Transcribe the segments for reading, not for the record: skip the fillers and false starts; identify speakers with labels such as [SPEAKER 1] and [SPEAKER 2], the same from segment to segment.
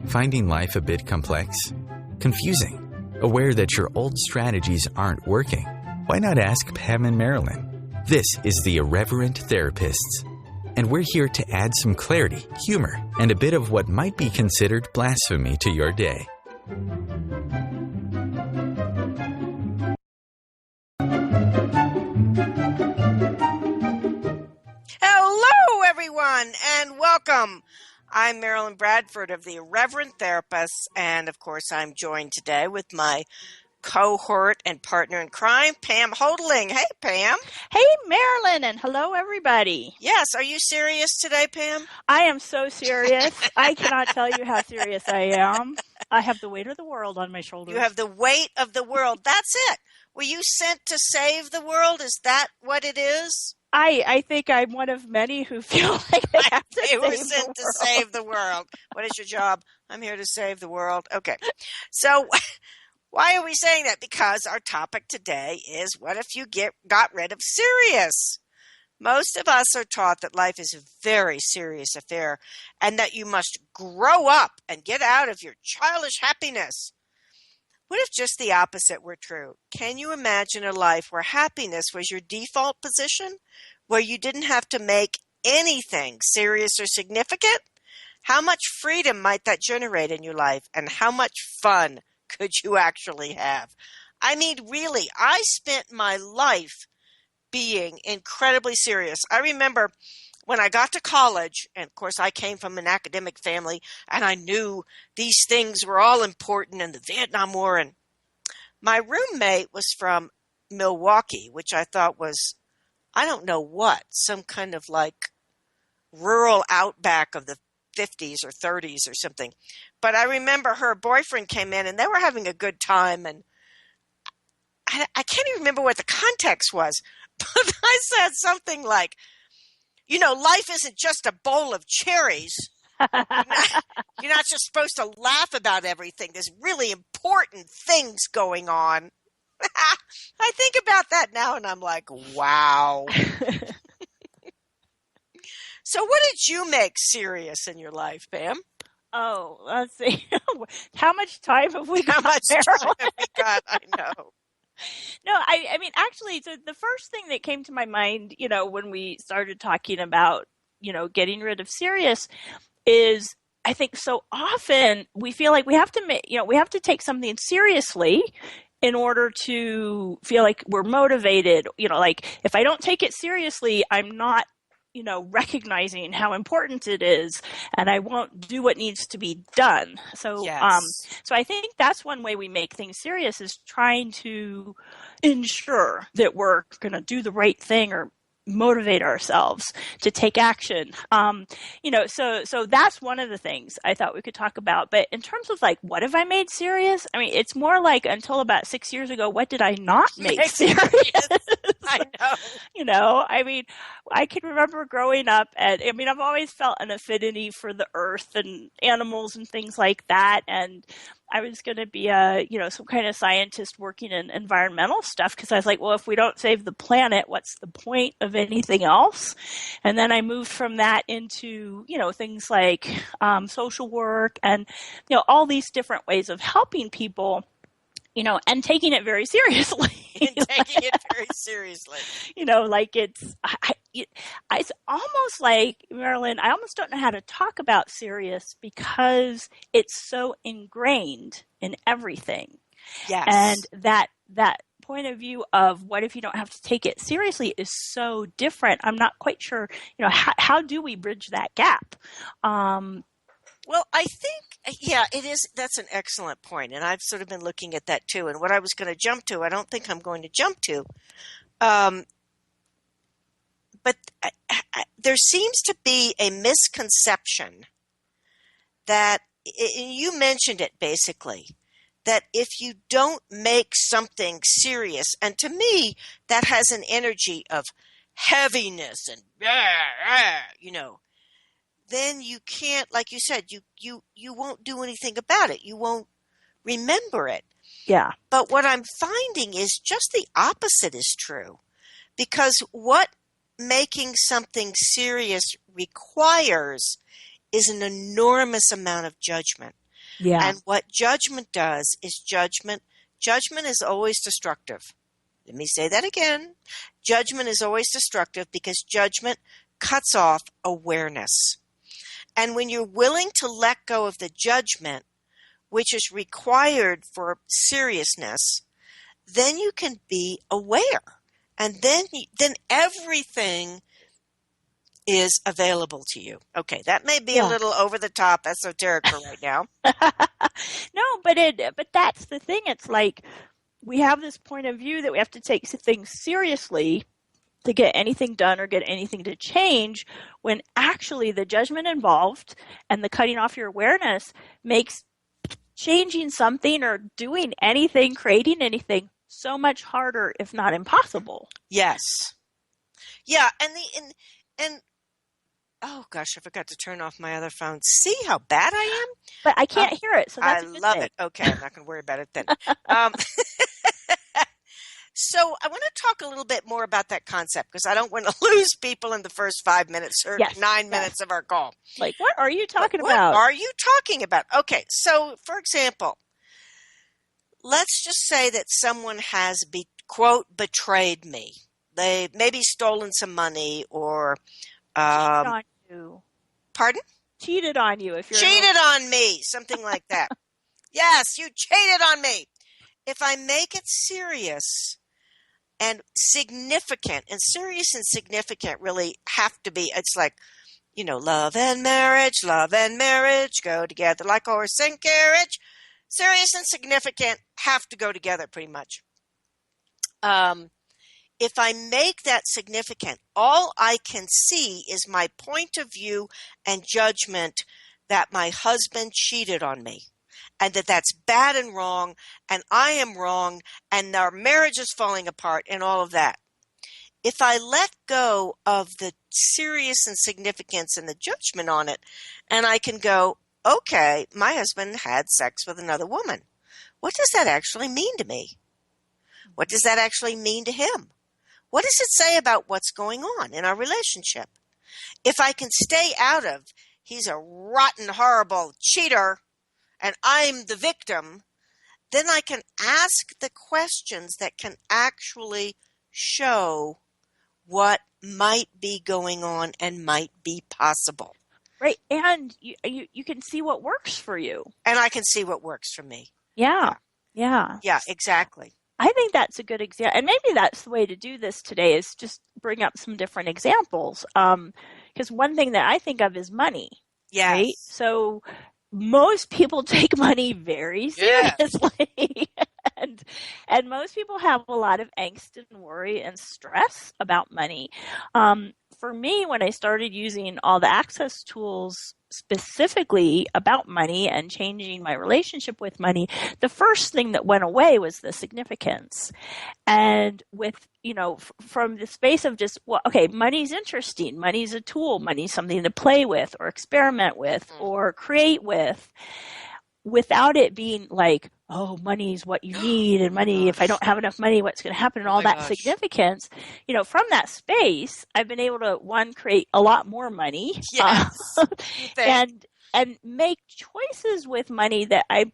[SPEAKER 1] Finding life a bit complex? Confusing? Aware that your old strategies aren't working? Why not ask Pam and Marilyn? This is the Irreverent Therapists, and we're here to add some clarity, humor, and a bit of what might be considered blasphemy to your day.
[SPEAKER 2] Hello, everyone, and welcome. I'm Marilyn Bradford of the Irreverent Therapists, and of course, I'm joined today with my cohort and partner in crime, Pam Holdling. Hey, Pam.
[SPEAKER 3] Hey, Marilyn, and hello, everybody.
[SPEAKER 2] Yes, are you serious today, Pam?
[SPEAKER 3] I am so serious. I cannot tell you how serious I am. I have the weight of the world on my shoulders.
[SPEAKER 2] You have the weight of the world. That's it. Were you sent to save the world? Is that what it is?
[SPEAKER 3] I think I'm one of many who feel like they have to
[SPEAKER 2] They were
[SPEAKER 3] save
[SPEAKER 2] sent
[SPEAKER 3] the
[SPEAKER 2] to
[SPEAKER 3] world.
[SPEAKER 2] save the world. What is your job? I'm here to save the world. Okay. So why are we saying that? Because our topic today is, what if you got rid of serious? Most of us are taught that life is a very serious affair and that you must grow up and get out of your childish happiness. What if just the opposite were true? Can you imagine a life where happiness was your default position, where you didn't have to make anything serious or significant? How much freedom might that generate in your life, and how much fun could you actually have? I mean, really, I spent my life being incredibly serious. I remember when I got to college, and of course I came from an academic family, and I knew these things were all important in the Vietnam War, and my roommate was from Milwaukee, which I thought was, I don't know what, some kind of like rural outback of the 50s or 30s or something. But I remember her boyfriend came in, and they were having a good time, and I can't even remember what the context was, but I said something like, you know, life isn't just a bowl of cherries. You're not just supposed to laugh about everything. There's really important things going on. I think about that now and I'm like, wow. So what did you make serious in your life, Pam?
[SPEAKER 3] Oh, let's see. How much time have we got?
[SPEAKER 2] How much time have we got? I know.
[SPEAKER 3] No, I mean, actually, so the first thing that came to my mind, when we started talking about, getting rid of serious is, I think so often we feel like we have to we have to take something seriously in order to feel like we're motivated. Like if I don't take it seriously, I'm not, recognizing how important it is, and I won't do what needs to be done. So,
[SPEAKER 2] yes.
[SPEAKER 3] So I think that's one way we make things serious, is trying to ensure that we're going to do the right thing or motivate ourselves to take action. So that's one of the things I thought we could talk about. But in terms of like, what have I made serious? I mean, it's more like, until about 6 years ago, what did I not make serious?
[SPEAKER 2] I know.
[SPEAKER 3] I mean, I can remember growing up, and I mean, I've always felt an affinity for the earth and animals and things like that. And I was going to be some kind of scientist working in environmental stuff, because I was like, well, if we don't save the planet, what's the point of anything else? And then I moved from that into, things like social work and, all these different ways of helping people, and taking it very seriously.
[SPEAKER 2] Taking it very seriously.
[SPEAKER 3] Like it's almost like, Marilyn, I almost don't know how to talk about serious because it's so ingrained in everything.
[SPEAKER 2] Yes.
[SPEAKER 3] And that point of view of what if you don't have to take it seriously is so different. I'm not quite sure, how do we bridge that gap? Well,
[SPEAKER 2] I think, yeah, it is. That's an excellent point. And I've sort of been looking at that too. And what I was going to jump to, I don't think I'm going to jump to. But there seems to be a misconception that, you mentioned it basically, that if you don't make something serious, and to me, that has an energy of heaviness and, then you can't, like you said, you won't do anything about it. You won't remember it.
[SPEAKER 3] Yeah.
[SPEAKER 2] But what I'm finding is just the opposite is true. Because what making something serious requires is an enormous amount of judgment.
[SPEAKER 3] Yeah.
[SPEAKER 2] And what judgment does is judgment is always destructive. Let me say that again. Judgment is always destructive because judgment cuts off awareness. And when you're willing to let go of the judgment, which is required for seriousness, then you can be aware. And then everything is available to you. Okay, that may be a little over the top esoteric for right now.
[SPEAKER 3] No, but that's the thing. It's like we have this point of view that we have to take things seriously to get anything done or get anything to change, when actually the judgment involved and the cutting off your awareness makes changing something or doing anything, creating anything, so much harder, if not impossible.
[SPEAKER 2] Yes. Yeah, and oh gosh, I forgot to turn off my other phone. See how bad I am?
[SPEAKER 3] But I can't hear it, so that's a good
[SPEAKER 2] love
[SPEAKER 3] thing.
[SPEAKER 2] it. Okay, I'm not going to worry about it then. So I want to talk a little bit more about that concept, because I don't want to lose people in the first 5 minutes or 9 minutes of our call.
[SPEAKER 3] Like, what are you talking
[SPEAKER 2] about?
[SPEAKER 3] about?
[SPEAKER 2] What are you talking about? Okay, so for example, let's just say that someone has, quote, betrayed me. They maybe stolen some money or...
[SPEAKER 3] cheated on you.
[SPEAKER 2] Pardon?
[SPEAKER 3] Cheated on you. If you're
[SPEAKER 2] cheated on me, something like that. Yes, you cheated on me. If I make it serious and significant, and serious and significant really have to be, it's like, love and marriage go together like horse and carriage. Serious and significant have to go together pretty much. If I make that significant, all I can see is my point of view and judgment that my husband cheated on me, and that's bad and wrong, and I am wrong, and our marriage is falling apart, and all of that. If I let go of the serious and significance and the judgment on it, and I can go, okay, my husband had sex with another woman. What does that actually mean to me? What does that actually mean to him? What does it say about what's going on in our relationship? If I can stay out of, he's a rotten, horrible cheater, and I'm the victim, then I can ask the questions that can actually show what might be going on and might be possible.
[SPEAKER 3] Right, and you can see what works for you.
[SPEAKER 2] And I can see what works for me.
[SPEAKER 3] Yeah.
[SPEAKER 2] Yeah, exactly.
[SPEAKER 3] I think that's a good example. And maybe that's the way to do this today, is just bring up some different examples. Because one thing that I think of is money.
[SPEAKER 2] Yes.
[SPEAKER 3] Right? So most people take money very seriously. Yes. and most people have a lot of angst and worry and stress about money. For me, when I started using all the access tools specifically about money and changing my relationship with money, the first thing that went away was the significance. And with, from the space of just, well, okay, money's interesting. Money's a tool. Money's something to play with or experiment with or create with, without it being like, oh, money's what you need, and money, if I don't have enough money, what's going to happen, and all that significance. From that space, I've been able to, one, create a lot more money.
[SPEAKER 2] Yes.
[SPEAKER 3] And make choices with money that I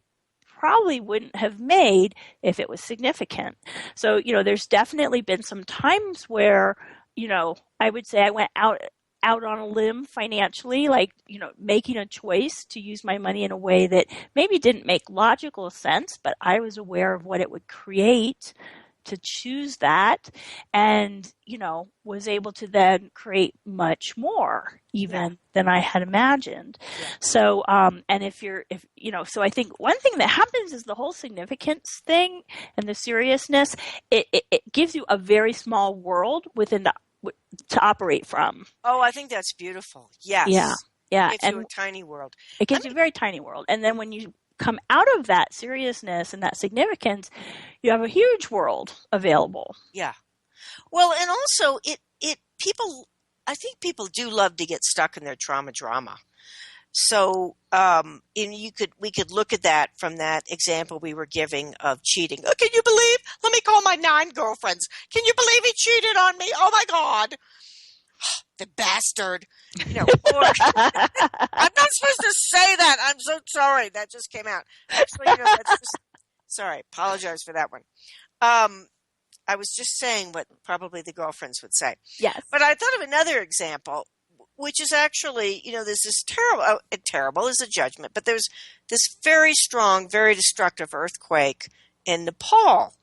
[SPEAKER 3] probably wouldn't have made if it was significant. So, there's definitely been some times where, I would say I went out on a limb financially, like, making a choice to use my money in a way that maybe didn't make logical sense, but I was aware of what it would create to choose that, and, was able to then create much more even than I had imagined. Yeah. So, and so I think one thing that happens is the whole significance thing and the seriousness, it gives you a very small world to operate from.
[SPEAKER 2] Oh, I think that's beautiful. Yes.
[SPEAKER 3] Yeah.
[SPEAKER 2] It gives you a tiny world.
[SPEAKER 3] It gives you a very tiny world. And then when you come out of that seriousness and that significance, you have a huge world available.
[SPEAKER 2] Yeah. Well, and also I think people do love to get stuck in their trauma drama. So, we could look at that from that example we were giving of cheating. Oh, can you believe? Let me call my 9 girlfriends. Can you believe he cheated on me? Oh my God. the bastard, or I'm not supposed to say that. I'm so sorry. That just came out. Actually, that's just, sorry. Apologize for that one. I was just saying what probably the girlfriends would say.
[SPEAKER 3] Yes.
[SPEAKER 2] But I thought of another example, which is actually, there's this terrible, terrible is a judgment, but there's this very strong, very destructive earthquake in Nepal.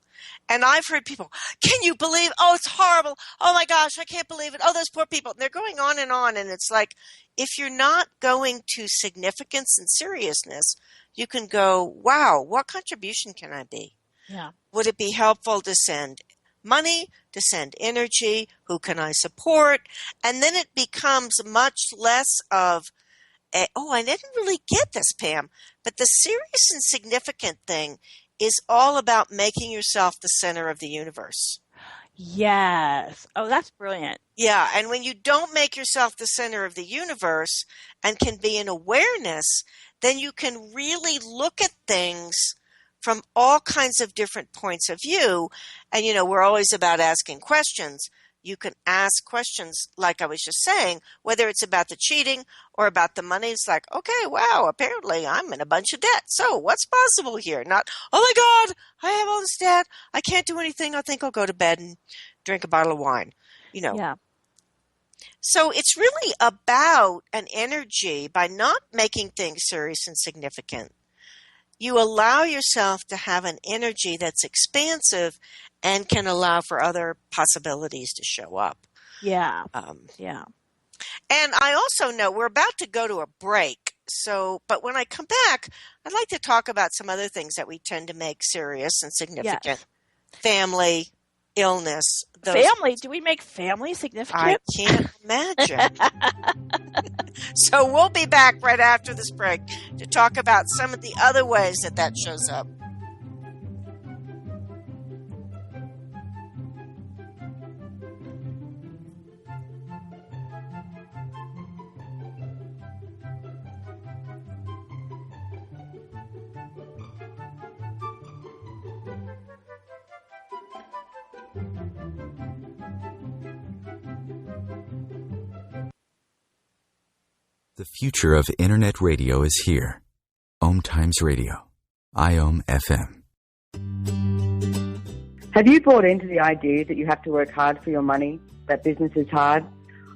[SPEAKER 2] And I've heard people, can you believe, oh, it's horrible. Oh my gosh, I can't believe it. Oh, those poor people. And they're going on. And it's like, if you're not going to significance and seriousness, you can go, wow, what contribution can I be?
[SPEAKER 3] Yeah.
[SPEAKER 2] Would it be helpful to send money, to send energy? Who can I support? And then it becomes much less of, I didn't really get this, Pam. But the serious and significant thing is all about making yourself the center of the universe.
[SPEAKER 3] Yes. Oh, that's brilliant.
[SPEAKER 2] Yeah, and when you don't make yourself the center of the universe and can be in awareness, then you can really look at things from all kinds of different points of view. And, we're always about asking questions. You can ask questions, like I was just saying, whether it's about the cheating or about the money. It's like, okay, wow, apparently I'm in a bunch of debt. So what's possible here? Not, oh my God, I have all this debt. I can't do anything. I think I'll go to bed and drink a bottle of wine.
[SPEAKER 3] Yeah.
[SPEAKER 2] So it's really about an energy. By not making things serious and significant, you allow yourself to have an energy that's expansive and can allow for other possibilities to show up.
[SPEAKER 3] Yeah. Yeah.
[SPEAKER 2] And I also know we're about to go to a break. But when I come back, I'd like to talk about some other things that we tend to make serious and significant.
[SPEAKER 3] Yes.
[SPEAKER 2] Family, illness.
[SPEAKER 3] Family? Do we make family significant?
[SPEAKER 2] I can't imagine. So we'll be back right after this break to talk about some of the other ways that shows up.
[SPEAKER 1] The future of Internet radio is here. OMTimes Radio. IOM FM.
[SPEAKER 4] Have you bought into the idea that you have to work hard for your money, that business is hard?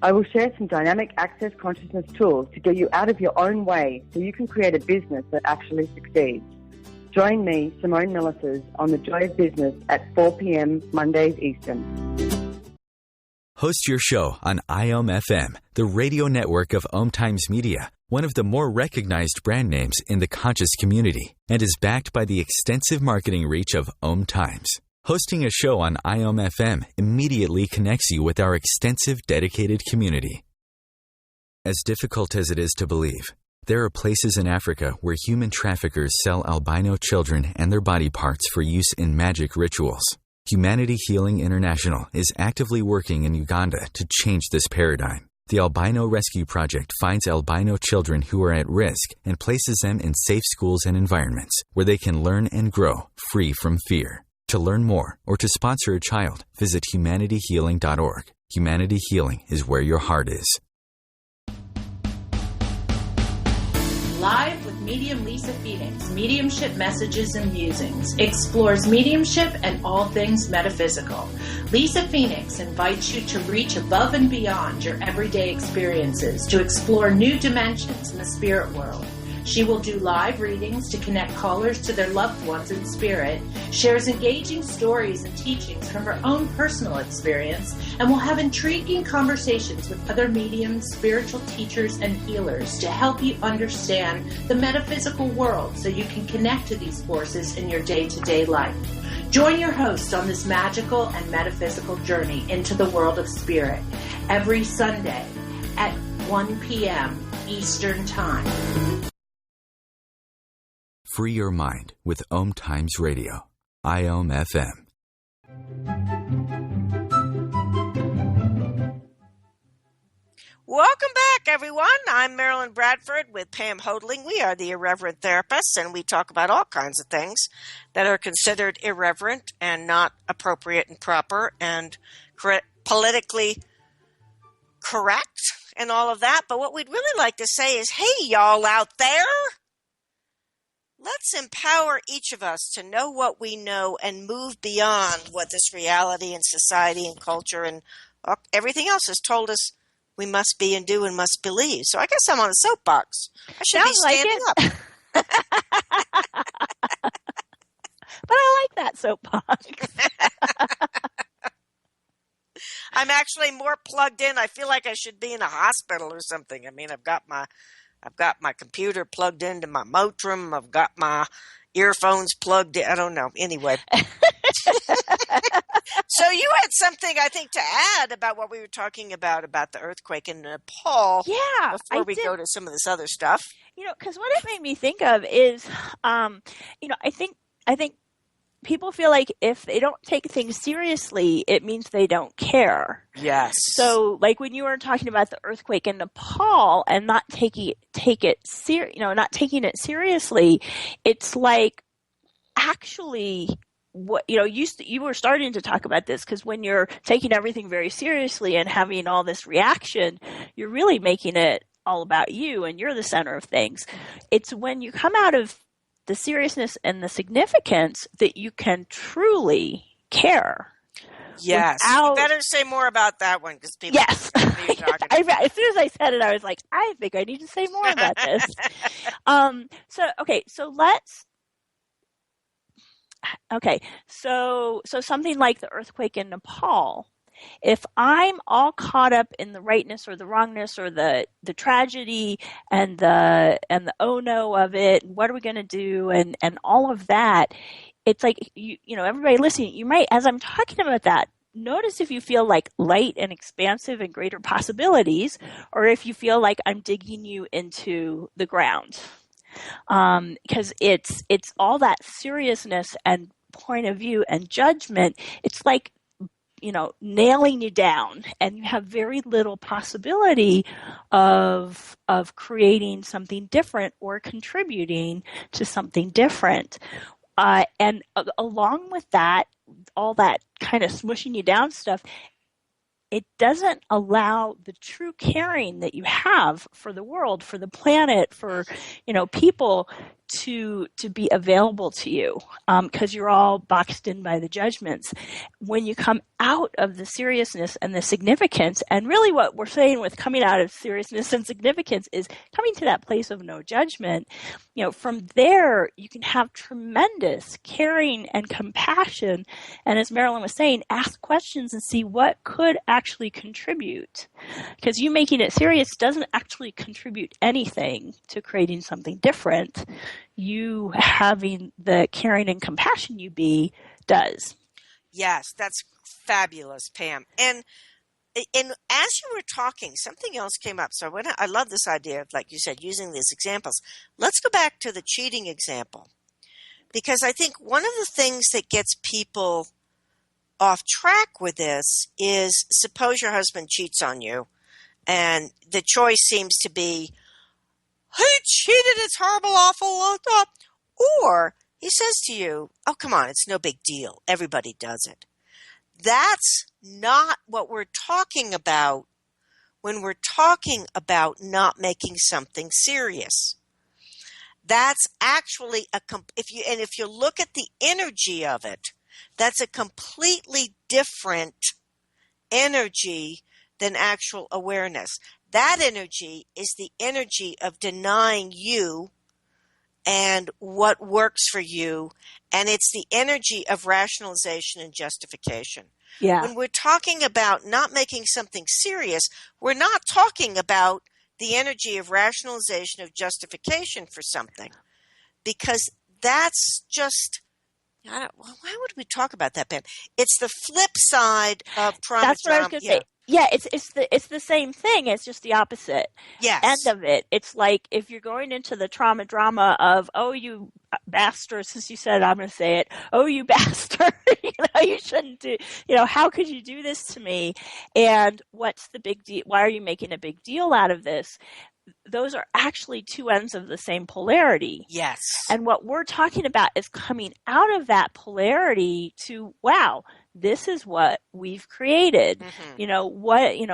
[SPEAKER 4] I will share some dynamic access consciousness tools to get you out of your own way so you can create a business that actually succeeds. Join me, Simone Millisers, on The Joy of Business at 4 p.m. Mondays Eastern.
[SPEAKER 1] Host your show on IOM FM, the radio network of OMTimes Media, one of the more recognized brand names in the conscious community, and is backed by the extensive marketing reach of OMTimes. Hosting a show on IOM FM immediately connects you with our extensive dedicated community. As difficult as it is to believe, there are places in Africa where human traffickers sell albino children and their body parts for use in magic rituals. Humanity Healing International is actively working in Uganda to change this paradigm. The Albino Rescue Project finds albino children who are at risk and places them in safe schools and environments where they can learn and grow free from fear. To learn more or to sponsor a child, visit humanityhealing.org. Humanity Healing is where your heart is.
[SPEAKER 5] Live with medium Lisa Phoenix, Mediumship Messages and Musings, explores mediumship and all things metaphysical. Lisa Phoenix invites you to reach above and beyond your everyday experiences to explore new dimensions in the spirit world. She will do live readings to connect callers to their loved ones in spirit, shares engaging stories and teachings from her own personal experience, and will have intriguing conversations with other mediums, spiritual teachers, and healers to help you understand the metaphysical world so you can connect to these forces in your day-to-day life. Join your host on this magical and metaphysical journey into the world of spirit every Sunday at 1 p.m. Eastern Time.
[SPEAKER 1] Free your mind with OMTimes Radio. IOM FM.
[SPEAKER 2] Welcome back, everyone. I'm Marilyn Bradford with Pam Hodling. We are the Irreverent Therapists, and we talk about all kinds of things that are considered irreverent and not appropriate and proper and politically correct and all of that. But what we'd really like to say is, hey, y'all out there, let's empower each of us to know what we know and move beyond what this reality and society and culture and everything else has told us we must be and do and must believe. So I guess I'm on a soapbox. I should be standing up.
[SPEAKER 3] But I like that soapbox.
[SPEAKER 2] I'm actually more plugged in. I feel like I should be in a hospital or something. I mean, I've got my computer plugged into my Motrin. I've got my earphones plugged in. I don't know. Anyway. So you had something, I think, to add about what we were talking about the earthquake in Nepal.
[SPEAKER 3] Yeah.
[SPEAKER 2] Before we go to some of this other stuff.
[SPEAKER 3] Because what it made me think of is, I think people feel like if they don't take things seriously, it means they don't care.
[SPEAKER 2] Yes.
[SPEAKER 3] So, like when you were talking about the earthquake in Nepal and not taking it seriously, it's like actually what you were starting to talk about this, because when you're taking everything very seriously and having all this reaction, you're really making it all about you and you're the center of things. It's when you come out of the seriousness and the significance that you can truly care.
[SPEAKER 2] Yes. You better say more about that one, because people.
[SPEAKER 3] Yes. As soon as I said it, I was like, I think I need to say more about this. So something like the earthquake in Nepal. If I'm all caught up in the rightness or the wrongness or the tragedy and the oh no of it, what are we going to do, and all of that, it's like everybody listening, you might, as I'm talking about that, notice if you feel like light and expansive and greater possibilities, or if you feel like I'm digging you into the ground, because it's all that seriousness and point of view and judgment. It's like nailing you down, and you have very little possibility of creating something different or contributing to something different. And along with that, all that kind of smushing you down stuff, it doesn't allow the true caring that you have for the world, for the planet, for people to be available to you, because you're all boxed in by the judgments. When you come out of the seriousness and the significance, and really what we're saying with coming out of seriousness and significance is coming to that place of no judgment. From there you can have tremendous caring and compassion, and as Marilyn was saying, ask questions and see what could actually contribute, because you making it serious doesn't actually contribute anything to creating something different. You having the caring and compassion you be does. Yes,
[SPEAKER 2] that's fabulous, Pam. And as you were talking, something else came up. So I love this idea of, like you said, using these examples. Let's go back to the cheating example, because I think one of the things that gets people off track with this is, suppose your husband cheats on you, and the choice seems to be, he cheated, it's horrible, awful, or he says to you, oh, come on, it's no big deal. Everybody does it. That's not what we're talking about when we're talking about not making something serious. That's actually if you look at the energy of it, that's a completely different energy than actual awareness. That energy is the energy of denying you and what works for you, and it's the energy of rationalization and justification.
[SPEAKER 3] Yeah.
[SPEAKER 2] When we're talking about not making something serious, we're not talking about the energy of rationalization, of justification for something, because that's just, why would we talk about that, Ben? It's the flip side of trauma.
[SPEAKER 3] That's what I was going to say. Yeah, it's the same thing. It's just the opposite end of it. It's like if you're going into the trauma drama of, oh, you bastard, since you said it, I'm going to say it. Oh, you bastard. You shouldn't do, how could you do this to me? And what's the big deal? Why are you making a big deal out of this? Those are actually two ends of the same polarity.
[SPEAKER 2] Yes.
[SPEAKER 3] And what we're talking about is coming out of that polarity to, wow, this is what we've created.
[SPEAKER 2] Mm-hmm.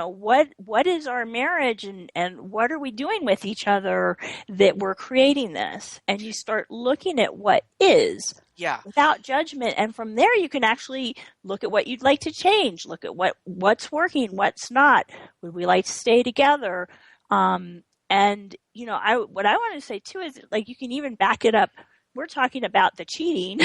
[SPEAKER 3] What is our marriage, and what are we doing with each other that we're creating this? And you start looking at what is
[SPEAKER 2] Yeah.
[SPEAKER 3] without judgment. And from there, you can actually look at what you'd like to change, look at what's working, what's not. Would we like to stay together? And, what I want to say too is, like, you can even back it up. We're talking about the cheating,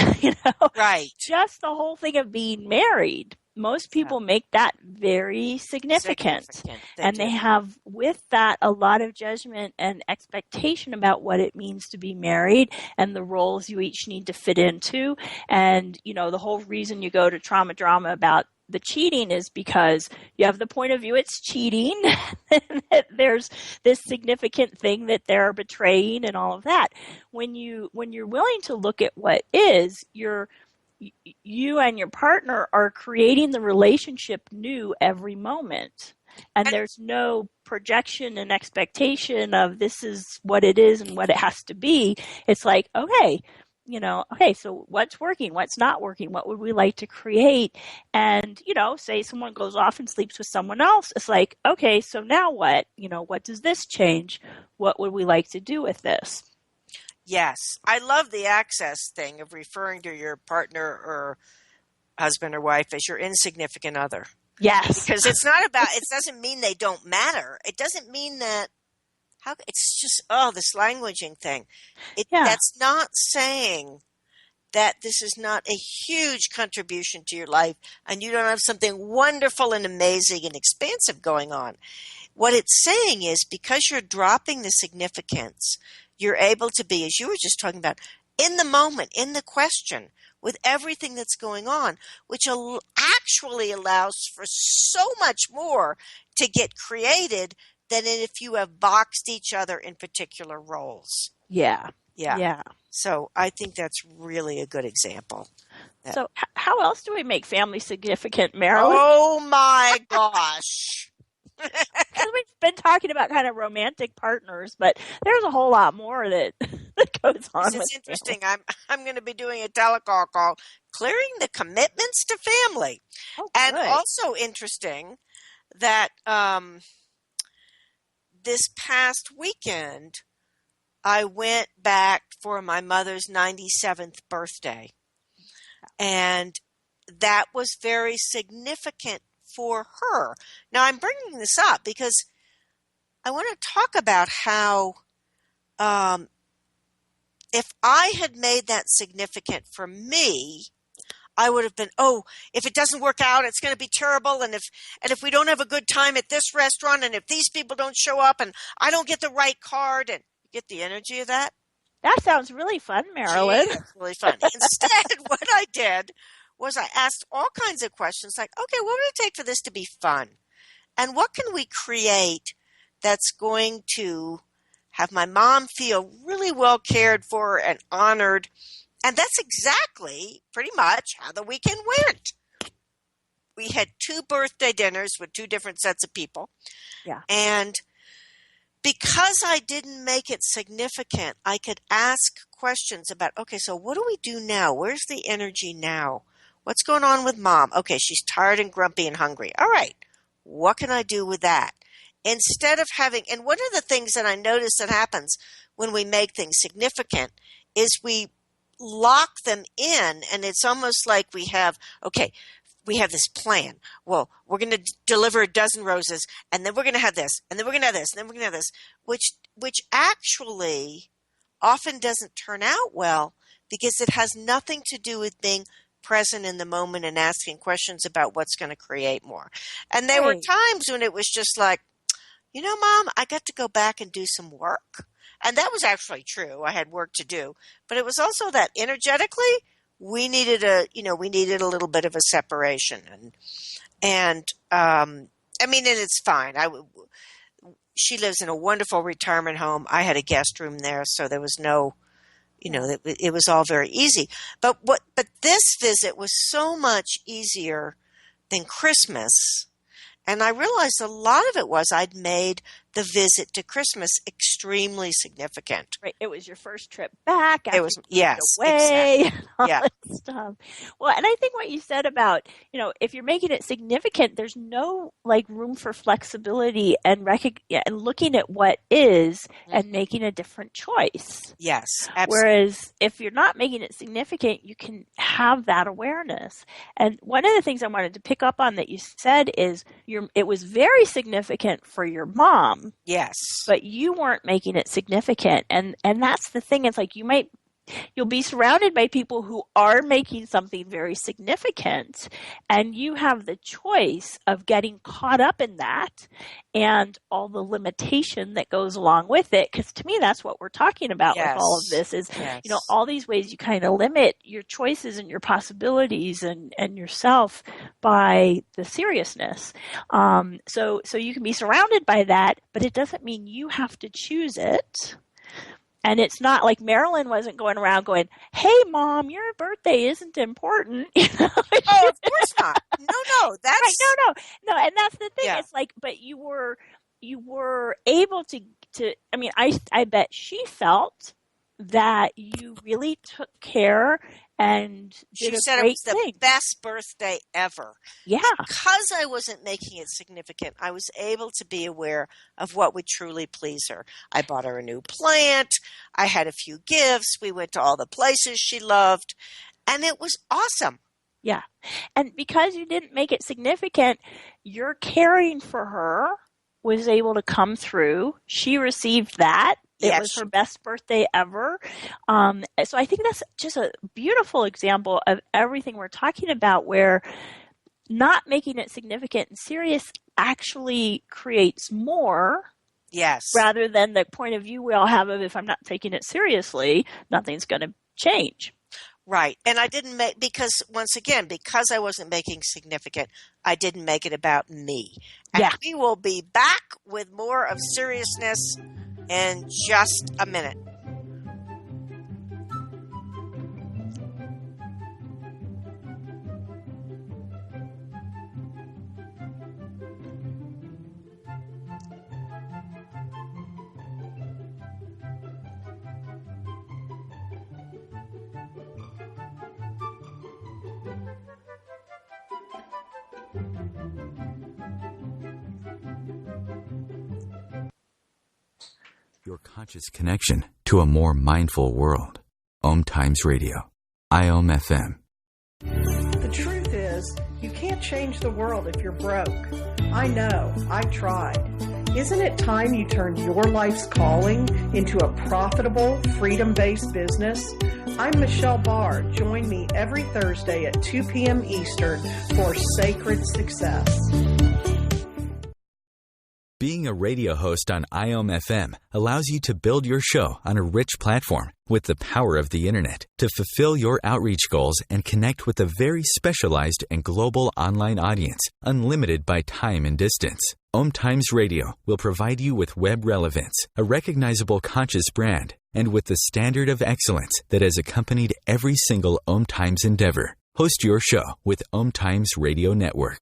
[SPEAKER 2] Right.
[SPEAKER 3] just the whole thing of being married. Most people make that very significant. They have with that a lot of judgment and expectation about what it means to be married and the roles you each need to fit into. And, the whole reason you go to trauma drama about the cheating is because you have the point of view it's cheating, and that there's this significant thing that they're betraying and all of that. When you're willing to look at what is, you and your partner are creating the relationship new every moment. And there's no projection and expectation of this is what it is and what it has to be. It's like, okay, so what's working, what's not working, what would we like to create? And, say someone goes off and sleeps with someone else. It's like, okay, so now what? What does this change? What would we like to do with this?
[SPEAKER 2] Yes. I love the access thing of referring to your partner or husband or wife as your insignificant other.
[SPEAKER 3] Yes.
[SPEAKER 2] Because it's not about, it doesn't mean they don't matter. It doesn't mean that, it's just, this languaging thing. That's not saying that this is not a huge contribution to your life and you don't have something wonderful and amazing and expansive going on. What it's saying is, because you're dropping the significance, you're able to be, as you were just talking about, in the moment, in the question, with everything that's going on, which actually allows for so much more to get created than if you have boxed each other in particular roles.
[SPEAKER 3] Yeah.
[SPEAKER 2] So I think that's really a good example.
[SPEAKER 3] So how else do we make family significant, Marilyn?
[SPEAKER 2] Oh my gosh.
[SPEAKER 3] Because we've been talking about kind of romantic partners, but there's a whole lot more that goes on.
[SPEAKER 2] It's interesting. I'm going to be doing a telecall called Clearing the Commitments to Family.
[SPEAKER 3] Oh,
[SPEAKER 2] and
[SPEAKER 3] good.
[SPEAKER 2] Also interesting that this past weekend, I went back for my mother's 97th birthday. And that was very significant for her. Now, I'm bringing this up because I want to talk about how if I had made that significant for me, I would have been, if it doesn't work out, it's going to be terrible. And if we don't have a good time at this restaurant, and if these people don't show up, and I don't get the right card, and you get the energy of that.
[SPEAKER 3] That sounds really fun, Marilyn.
[SPEAKER 2] Gee, that's really fun. Instead, what I did was I asked all kinds of questions like, okay, what would it take for this to be fun? And what can we create that's going to have my mom feel really well cared for and honored? And that's exactly pretty much how the weekend went. We had 2 birthday dinners with 2 different sets of people.
[SPEAKER 3] Yeah.
[SPEAKER 2] And because I didn't make it significant, I could ask questions about, okay, so what do we do now? Where's the energy now? What's going on with mom? Okay, she's tired and grumpy and hungry. All right, what can I do with that? Instead of having, and one of the things that I notice that happens when we make things significant is we lock them in, and it's almost like we have this plan. Well, we're going to deliver a dozen roses, and then we're going to have this, and then we're going to have this, and then we're going to have this, which actually often doesn't turn out well because it has nothing to do with being present in the moment and asking questions about what's going to create more. And there were times when it was just like, Mom, I got to go back and do some work. And that was actually true. I had work to do. But it was also that energetically, we needed a little bit of a separation. And it's fine. She lives in a wonderful retirement home. I had a guest room there, so there was no, it was all very easy. But this visit was so much easier than Christmas. And I realized a lot of it was I'd made the visit to Christmas extremely significant.
[SPEAKER 3] Right. It was your first trip back after
[SPEAKER 2] It was,
[SPEAKER 3] you moved
[SPEAKER 2] yes,
[SPEAKER 3] away
[SPEAKER 2] exactly.
[SPEAKER 3] and all
[SPEAKER 2] Yeah.
[SPEAKER 3] that stuff. Well, and I think what you said about, if you're making it significant, there's no like room for flexibility and and looking at what is and making a different choice.
[SPEAKER 2] Yes, absolutely.
[SPEAKER 3] Whereas if you're not making it significant, you can have that awareness. And one of the things I wanted to pick up on that you said is it was very significant for your mom.
[SPEAKER 2] Yes.
[SPEAKER 3] But you weren't making it significant. And that's the thing. It's like you'll be surrounded by people who are making something very significant, and you have the choice of getting caught up in that and all the limitation that goes along with it. Because to me, that's what we're talking about with all of this is, all these ways you kind of limit your choices and your possibilities and yourself by the seriousness. So you can be surrounded by that, but it doesn't mean you have to choose it. And it's not like Marilyn wasn't going around going, "Hey, Mom, your birthday isn't important."
[SPEAKER 2] Oh, of course not. No, that's
[SPEAKER 3] right. No. And that's the thing.
[SPEAKER 2] Yeah.
[SPEAKER 3] It's like, but you were able to. I mean, I bet she felt that you really took care and did
[SPEAKER 2] she
[SPEAKER 3] a
[SPEAKER 2] said it
[SPEAKER 3] great
[SPEAKER 2] was the
[SPEAKER 3] thing.
[SPEAKER 2] best birthday ever.
[SPEAKER 3] Yeah.
[SPEAKER 2] Because I wasn't making it significant, I was able to be aware of what would truly please her. I bought her a new plant. I had a few gifts. We went to all the places she loved. And it was awesome.
[SPEAKER 3] Yeah. And because you didn't make it significant, your caring for her was able to come through. She received that. It
[SPEAKER 2] Yes.
[SPEAKER 3] was her best birthday ever. So I think that's just a beautiful example of everything we're talking about, where not making it significant and serious actually creates more.
[SPEAKER 2] Yes.
[SPEAKER 3] Rather than the point of view we all have of, if I'm not taking it seriously, nothing's going to change.
[SPEAKER 2] Right. And I didn't make, because once again, because I wasn't making significant, I didn't make it about me. And
[SPEAKER 3] Yeah.
[SPEAKER 2] we will be back with more of seriousness in just a minute.
[SPEAKER 1] Your conscious connection to a more mindful world. OMTimes Radio. IOM FM.
[SPEAKER 6] The truth is, you can't change the world if you're broke. I know, I've tried. Isn't it time you turned your life's calling into a profitable, freedom-based business? I'm Michelle Barr. Join me every Thursday at 2 p.m. Eastern for Sacred Success.
[SPEAKER 1] Being a radio host on IOM FM allows you to build your show on a rich platform with the power of the internet to fulfill your outreach goals and connect with a very specialized and global online audience, unlimited by time and distance. OMTimes Radio will provide you with web relevance, a recognizable conscious brand, and with the standard of excellence that has accompanied every single OMTimes endeavor. Host your show with OMTimes Radio Network.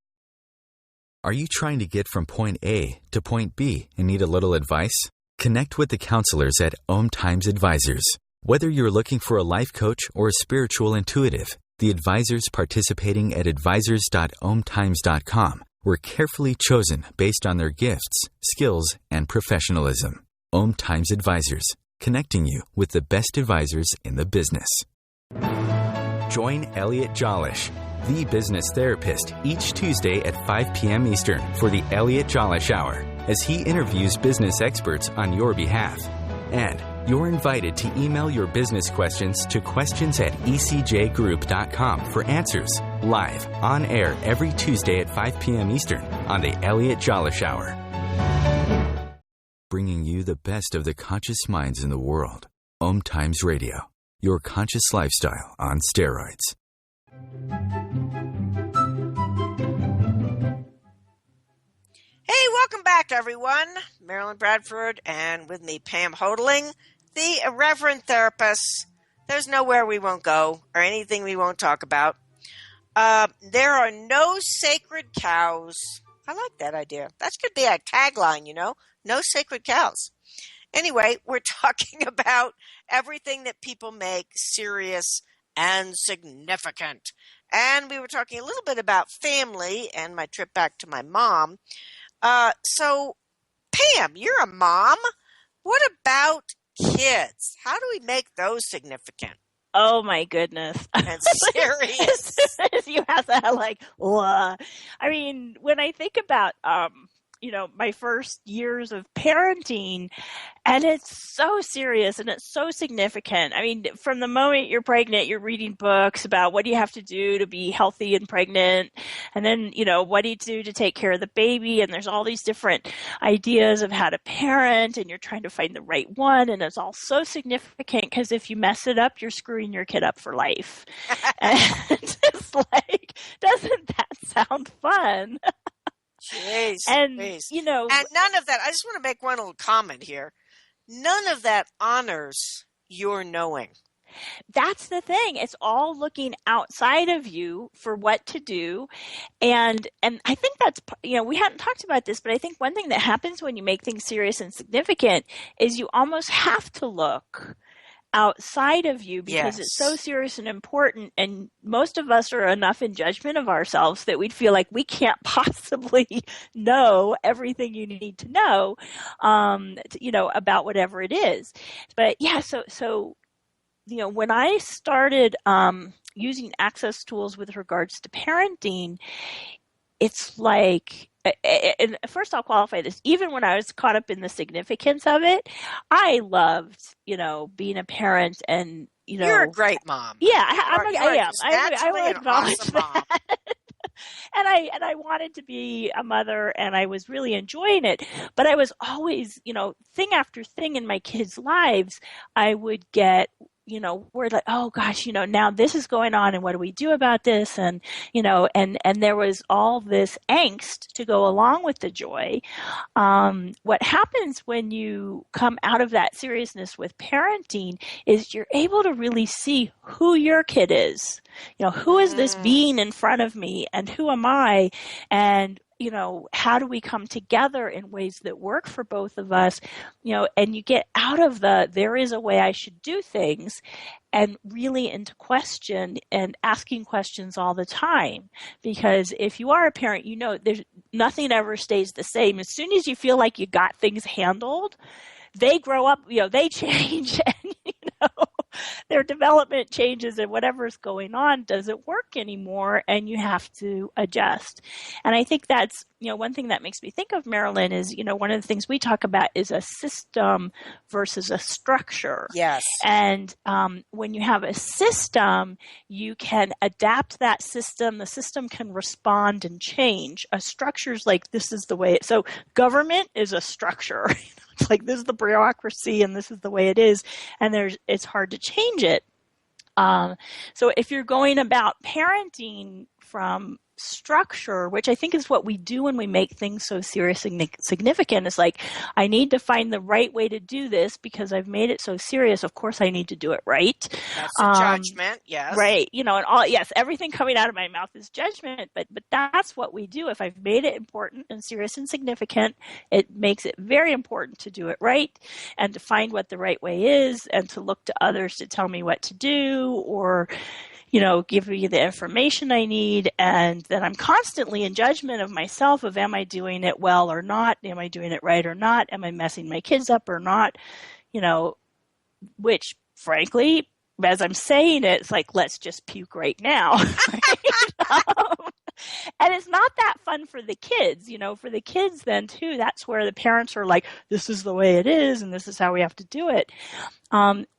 [SPEAKER 1] Are you trying to get from point A to point B and need a little advice? Connect with the counselors at OMTimes Advisors. Whether you're looking for a life coach or a spiritual intuitive, the advisors participating at advisors.omtimes.com were carefully chosen based on their gifts, skills, and professionalism. OMTimes Advisors, connecting you with the best advisors in the business. Join Elliot Jollish, the business therapist, each Tuesday at 5 p.m. Eastern for the Elliot Jollish Hour, as he interviews business experts on your behalf. And you're invited to email your business questions to questions@ecjgroup.com for answers, live, on air every Tuesday at 5 p.m. Eastern on the Elliot Jollish Hour. Bringing you the best of the conscious minds in the world. OMTimes Radio, your conscious lifestyle on steroids.
[SPEAKER 2] Hey, welcome back, everyone. Marilyn Bradford, and with me, Pam Hodling, the Irreverent Therapists. There's nowhere we won't go or anything we won't talk about. There are no sacred cows. I like that idea. That could be a tagline, you know. No sacred cows. Anyway, we're talking about everything that people make serious and significant. And we were talking a little bit about family and my trip back to my mom. So, Pam, you're a mom. What about kids? How do we make those significant
[SPEAKER 3] Oh my goodness.
[SPEAKER 2] and serious?
[SPEAKER 3] You have that I mean, when I think about my first years of parenting, and it's so serious and it's so significant. I mean, from the moment you're pregnant, you're reading books about what do you have to do to be healthy and pregnant. And then, what do you do to take care of the baby? And there's all these different ideas of how to parent, and you're trying to find the right one. And it's all so significant because if you mess it up, you're screwing your kid up for life. And it's like, doesn't that sound fun?
[SPEAKER 2] Jeez,
[SPEAKER 3] And,
[SPEAKER 2] jeez.
[SPEAKER 3] you know,
[SPEAKER 2] And none of that, I just want to make one little comment here. None of that honors your knowing.
[SPEAKER 3] that's the thing. It's all looking outside of you for what to do. And I think that's, we hadn't talked about this, but I think one thing that happens when you make things serious and significant is you almost have to look outside of you because it's so
[SPEAKER 2] Yes.
[SPEAKER 3] serious and important, and most of us are enough in judgment of ourselves that we'd feel like we can't possibly know everything you need to know about whatever it is. But yeah, so when I started using access tools with regards to parenting, it's like, and first I'll qualify this, even when I was caught up in the significance of it, I loved, being a parent and,
[SPEAKER 2] You're a great mom.
[SPEAKER 3] yeah,
[SPEAKER 2] You
[SPEAKER 3] I
[SPEAKER 2] are
[SPEAKER 3] am.
[SPEAKER 2] just
[SPEAKER 3] I
[SPEAKER 2] naturally
[SPEAKER 3] will
[SPEAKER 2] an
[SPEAKER 3] acknowledge
[SPEAKER 2] awesome mom.
[SPEAKER 3] that. And I wanted to be a mother, and I was really enjoying it. But I was always, thing after thing in my kids' lives, I would get, word like, oh gosh, now this is going on, and what do we do about this? And, and there was all this angst to go along with the joy. What happens when you come out of that seriousness with parenting is you're able to really see who your kid is. Who is this being in front of me, and who am I? And how do we come together in ways that work for both of us? And you get out of there is a way I should do things, and really into question and asking questions all the time. Because if you are a parent, there's nothing ever stays the same. As soon as you feel like you got things handled, they grow up, they change, and their development changes, and whatever's going on doesn't work anymore, and you have to adjust. And I think that's, one thing that makes me think of Marilyn is, one of the things we talk about is a system versus a structure.
[SPEAKER 2] Yes.
[SPEAKER 3] And when you have a system, you can adapt that system. The system can respond and change. A structure is like, this is the way so government is a structure. It's like, this is the bureaucracy, and this is the way it is, and it's hard to change it. So if you're going about parenting from structure, which I think is what we do when we make things so serious and significant, is like, I need to find the right way to do this because I've made it so serious. Of course, I need to do it right.
[SPEAKER 2] That's a judgment, yes.
[SPEAKER 3] Right. Everything coming out of my mouth is judgment, but that's what we do. If I've made it important and serious and significant, it makes it very important to do it right, and to find what the right way is, and to look to others to tell me what to do, or give me the information I need. And then I'm constantly in judgment of myself of, am I doing it well or not? Am I doing it right or not? Am I messing my kids up or not? Which frankly, as I'm saying it, it's like, let's just puke right now. Right? And it's not that fun for the kids, for the kids then too. That's where the parents are like, this is the way it is, and this is how we have to do it.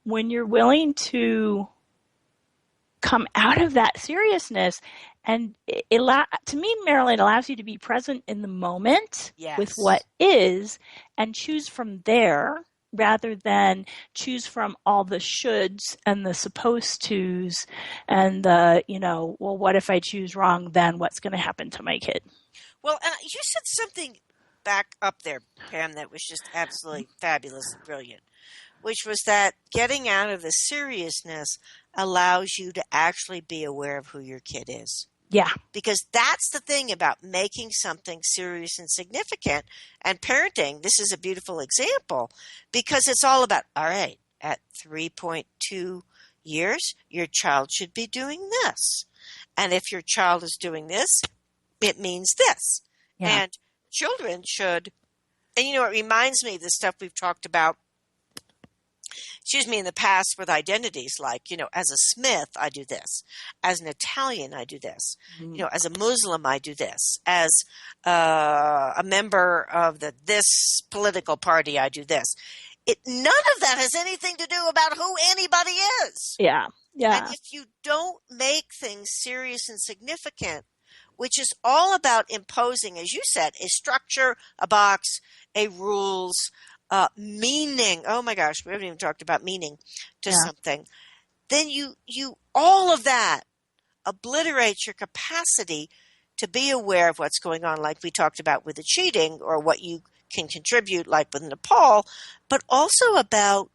[SPEAKER 3] When you're willing to come out of that seriousness, and to me, Marilyn, allows you to be present in the moment with what is, and choose from there rather than choose from all the shoulds and the supposed tos and the, well, what if I choose wrong, then what's going to happen to my kid?
[SPEAKER 2] Well, you said something back up there, Pam, that was just absolutely fabulous and brilliant, which was that getting out of the seriousness allows you to actually be aware of who your kid is.
[SPEAKER 3] Yeah.
[SPEAKER 2] Because that's the thing about making something serious and significant. And parenting, this is a beautiful example, because it's all about, all right, at 3.2 years, your child should be doing this. And if your child is doing this, it means this.
[SPEAKER 3] Yeah.
[SPEAKER 2] And children should, and it reminds me of the stuff we've talked about, in the past with identities, like, as a Smith, I do this. As an Italian, I do this.
[SPEAKER 3] Mm-hmm.
[SPEAKER 2] As a Muslim, I do this. As a member of this political party, I do this. None of that has anything to do about who anybody is.
[SPEAKER 3] Yeah. Yeah.
[SPEAKER 2] And if you don't make things serious and significant, which is all about imposing, as you said, a structure, a box, a rules, meaning. Oh my gosh, we haven't even talked about meaning to something. Then you all of that obliterates your capacity to be aware of what's going on, like we talked about with the cheating, or what you can contribute, like with Nepal, but also about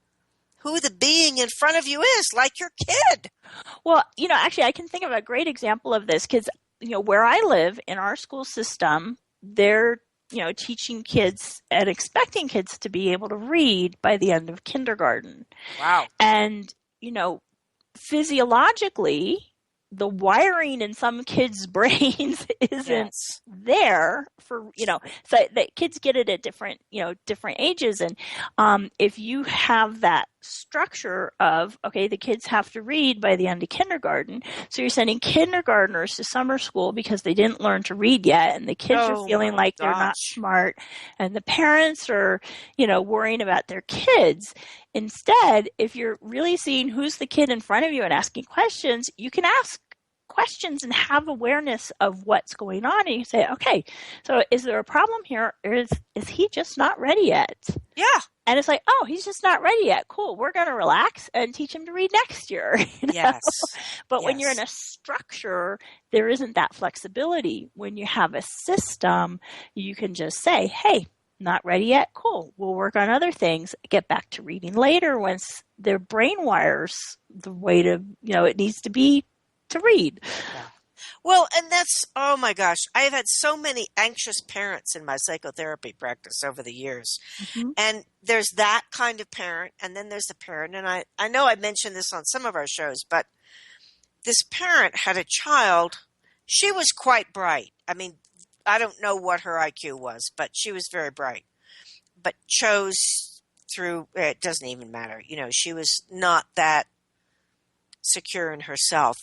[SPEAKER 2] who the being in front of you is, like your kid.
[SPEAKER 3] Well, actually, I can think of a great example of this, because, where I live in our school system, they're, teaching kids and expecting kids to be able to read by the end of kindergarten.
[SPEAKER 2] Wow.
[SPEAKER 3] And, physiologically, the wiring in some kids' brains isn't there for, so that kids get it at different ages. And if you have that structure of, okay, the kids have to read by the end of kindergarten, so you're sending kindergartners to summer school because they didn't learn to read yet, and the kids are feeling like they're not smart, and the parents are, worrying about their kids. Instead, if you're really seeing who's the kid in front of you and asking questions, you can ask questions and have awareness of what's going on, and you say, okay, so is there a problem here, or is he just not ready yet?
[SPEAKER 2] Yeah.
[SPEAKER 3] And it's like, oh, he's just not ready yet. Cool. We're going to relax and teach him to read next year.
[SPEAKER 2] Yes.
[SPEAKER 3] But when you're in a structure, there isn't that flexibility. When you have a system, you can just say, hey, not ready yet. Cool. We'll work on other things. Get back to reading later once their brain wires the way to, it needs to be to read.
[SPEAKER 2] Yeah. Well, and that's, oh my gosh, I've had so many anxious parents in my psychotherapy practice over the years. Mm-hmm. And there's that kind of parent, and then there's the parent, and I know I mentioned this on some of our shows, but this parent had a child. She was quite bright. I mean, I don't know what her IQ was, but she was very bright, but chose through, it doesn't even matter. She was not that secure in herself.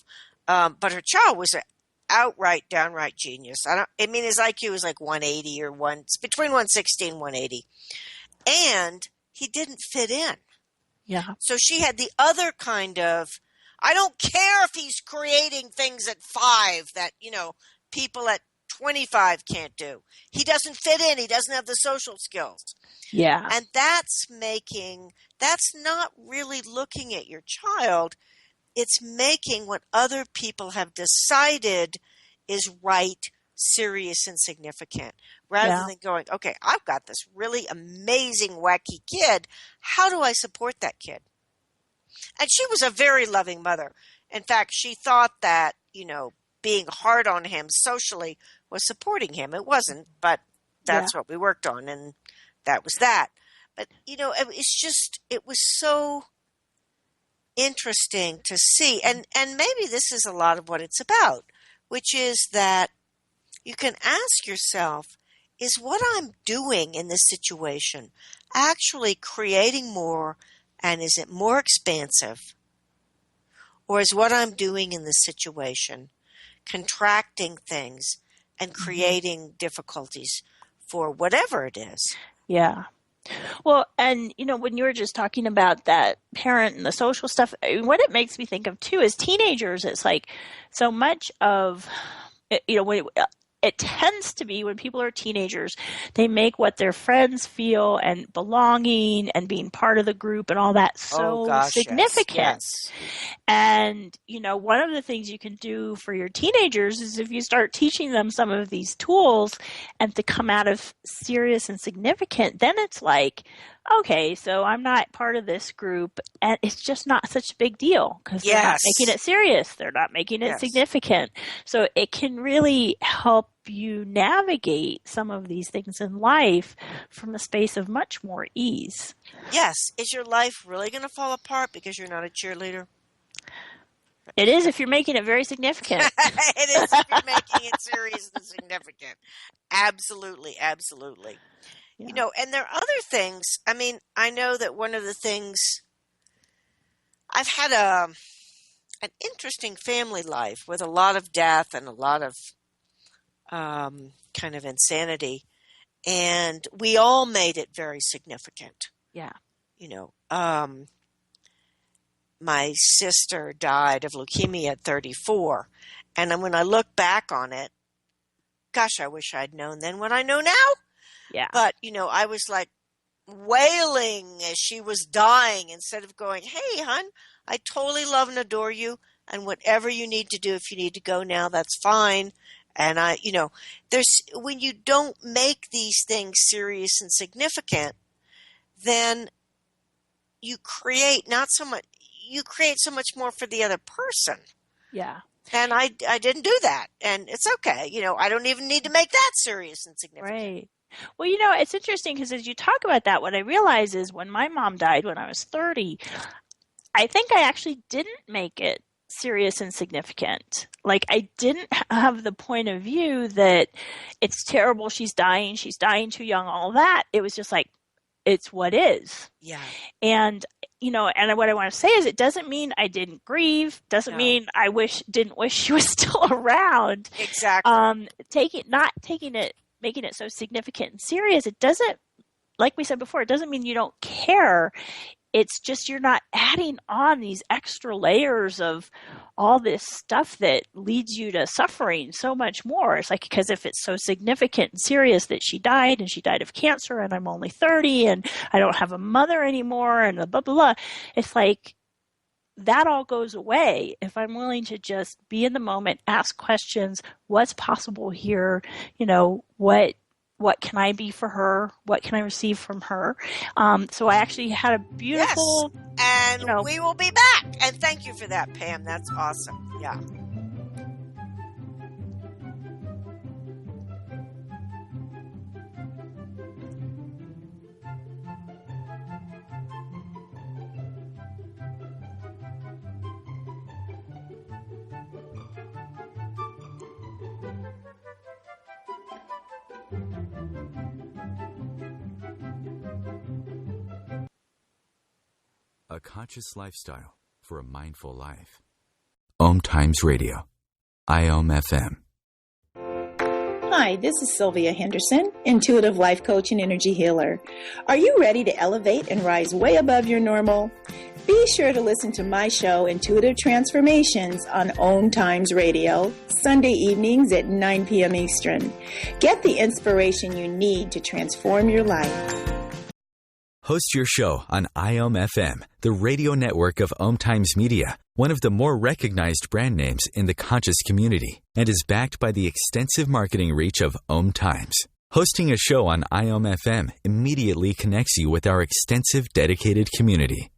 [SPEAKER 2] But her child was an outright, downright genius. His IQ was like 180 or between 160 and 180. And he didn't fit in.
[SPEAKER 3] Yeah.
[SPEAKER 2] So she had the other kind of, I don't care if he's creating things at 5 that, people at 25 can't do. He doesn't fit in. He doesn't have the social skills.
[SPEAKER 3] Yeah.
[SPEAKER 2] And that's not really looking at your child. It's making what other people have decided is right, serious, and significant, rather than going, okay, I've got this really amazing, wacky kid. How do I support that kid? And she was a very loving mother. In fact, she thought that, being hard on him socially was supporting him. It wasn't, but that's what we worked on, and that was that. But, it was so interesting to see, and maybe this is a lot of what it's about, which is that you can ask yourself, is what I'm doing in this situation actually creating more, and is it more expansive, or is what I'm doing in this situation contracting things and creating difficulties for whatever it is?
[SPEAKER 3] Yeah. Well, and, when you were just talking about that parent and the social stuff, what it makes me think of, too, is teenagers. It's like so much of, it tends to be when people are teenagers, they make what their friends feel and belonging and being part of the group and all that so significant. Yes. And, one of the things you can do for your teenagers is if you start teaching them some of these tools and to come out of serious and significant, then it's like, okay, so I'm not part of this group, and it's just not such a big deal because they're not making it serious. They're not making it significant. So it can really help you navigate some of these things in life from a space of much more ease.
[SPEAKER 2] Yes. Is your life really going to fall apart because you're not a cheerleader?
[SPEAKER 3] It is if you're making it very significant.
[SPEAKER 2] It is if you're making it serious and significant. Absolutely, absolutely.
[SPEAKER 3] Yeah.
[SPEAKER 2] And there are other things. I mean, I know that one of the things, I've had an interesting family life with a lot of death and a lot of kind of insanity, and we all made it very significant.
[SPEAKER 3] Yeah.
[SPEAKER 2] My sister died of leukemia at 34. And when I look back on it, gosh, I wish I'd known then what I know now.
[SPEAKER 3] Yeah.
[SPEAKER 2] But, I was like wailing as she was dying instead of going, hey, hon, I totally love and adore you. And whatever you need to do, if you need to go now, that's fine. And when you don't make these things serious and significant, then you create so much more for the other person.
[SPEAKER 3] Yeah.
[SPEAKER 2] And I didn't do that. And it's okay. I don't even need to make that serious and significant.
[SPEAKER 3] Right. Well, it's interesting because as you talk about that, what I realize is when my mom died when I was 30, I think I actually didn't make it serious and significant. Like I didn't have the point of view that it's terrible, she's dying too young, all that. It was just like, it's what is.
[SPEAKER 2] Yeah.
[SPEAKER 3] And, and what I want to say is it doesn't mean I didn't grieve. Doesn't mean I didn't wish she was still around.
[SPEAKER 2] Exactly.
[SPEAKER 3] Making it so significant and serious. It doesn't, like we said before, it doesn't mean you don't care. It's just you're not adding on these extra layers of all this stuff that leads you to suffering so much more. It's like, because if it's so significant and serious that she died and she died of cancer and I'm only 30 and I don't have a mother anymore and blah, blah, blah. It's like that all goes away if I'm willing to just be in the moment, ask questions, what's possible here, what can I be for her? What can I receive from her? So I actually had a beautiful...
[SPEAKER 2] Yes, and we will be back. And thank you for that, Pam. That's awesome. Yeah.
[SPEAKER 1] A conscious lifestyle for a mindful life. OMTimes Radio. IOM FM.
[SPEAKER 7] Hi, this is Sylvia Henderson, intuitive life coach and energy healer. Are you ready to elevate and rise way above your normal? Be sure to listen to my show, Intuitive Transformations, on OMTimes Radio, Sunday evenings at 9 p.m. Eastern. Get the inspiration you need to transform your life.
[SPEAKER 1] Host your show on IOM FM, the radio network of OMTimes Media, one of the more recognized brand names in the conscious community, and is backed by the extensive marketing reach of OMTimes. Hosting a show on IOM FM immediately connects you with our extensive dedicated community.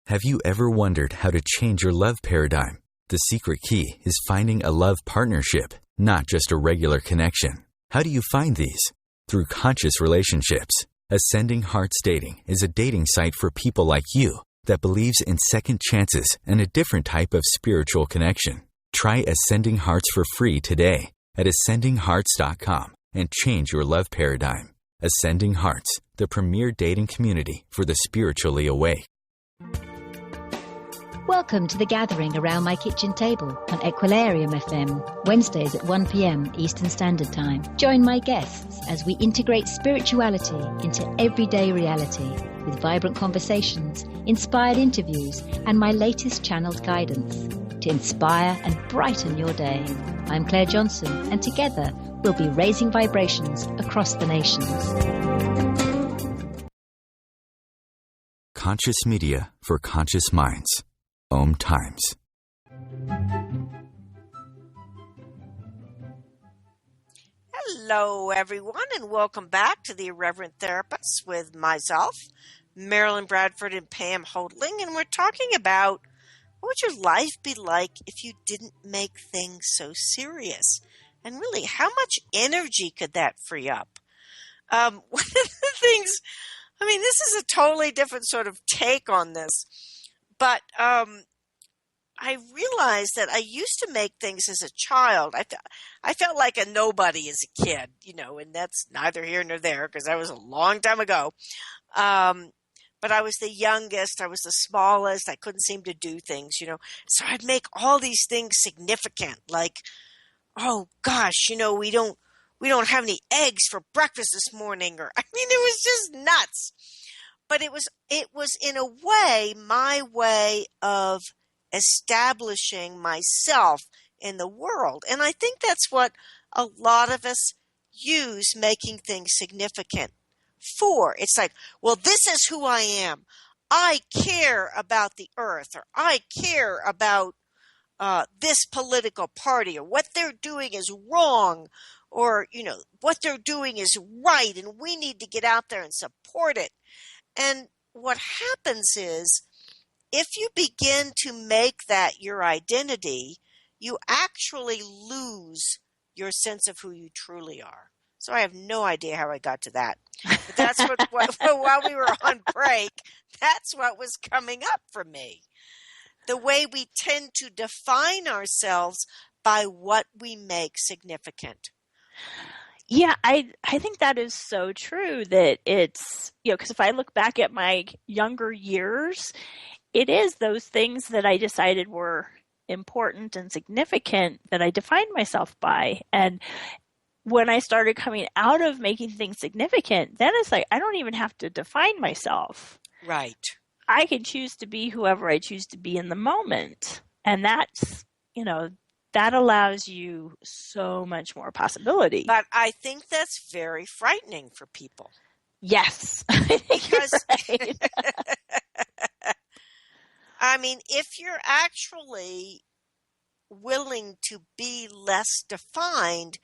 [SPEAKER 1] Have you ever wondered how to change your love paradigm? The secret key is finding a love partnership, not just a regular connection. How do you find these? Through conscious relationships. Ascending Hearts Dating is a dating site for people like you that believes in second chances and a different type of spiritual connection. Try Ascending Hearts for free today at ascendinghearts.com and change your love paradigm. Ascending Hearts, the premier dating community for the spiritually awake.
[SPEAKER 8] Welcome to The Gathering Around My Kitchen Table on Equilarium FM, Wednesdays at 1 p.m. Eastern Standard Time. Join my guests as we integrate spirituality into everyday reality with vibrant conversations, inspired interviews, and my latest channeled guidance to inspire and brighten your day. I'm Claire Johnson, and together we'll be raising vibrations across the nations.
[SPEAKER 1] Conscious media for conscious minds. OMTimes.
[SPEAKER 2] Hello, everyone, and welcome back to the Irreverent Therapists with myself, Marilyn Bradford, and Pam Holdling, and we're talking about what would your life be like if you didn't make things so serious? And really, how much energy could that free up? One of the things, I mean, this is a totally different sort of take on this, but I realized that I used to make things as a child. I felt like a nobody as a kid, and that's neither here nor there because that was a long time ago. But I was the youngest. I was the smallest. I couldn't seem to do things, So I'd make all these things significant, like, oh gosh, we don't have any eggs for breakfast this morning, or I mean, it was just nuts. But it was in a way my way of establishing myself in the world. And I think that's what a lot of us use making things significant for. It's like, well, this is who I am. I care about the earth, or I care about this political party, or what they're doing is wrong, or, what they're doing is right, and we need to get out there and support it. And what happens is, if you begin to make that your identity, you actually lose your sense of who you truly are. So I have no idea how I got to that. But that's what while we were on break, that's what was coming up for me. The way we tend to define ourselves by what we make significant.
[SPEAKER 3] Yeah, I think that is so true, that it's, because if I look back at my younger years, it is those things that I decided were important and significant that I defined myself by. And when I started coming out of making things significant, then it's like, I don't even have to define myself.
[SPEAKER 2] Right.
[SPEAKER 3] I can choose to be whoever I choose to be in the moment. And that's, that allows you so much more possibility.
[SPEAKER 2] But I think that's very frightening for people.
[SPEAKER 3] Yes.
[SPEAKER 2] Because
[SPEAKER 3] right.
[SPEAKER 2] I mean, if you're actually willing to be less defined,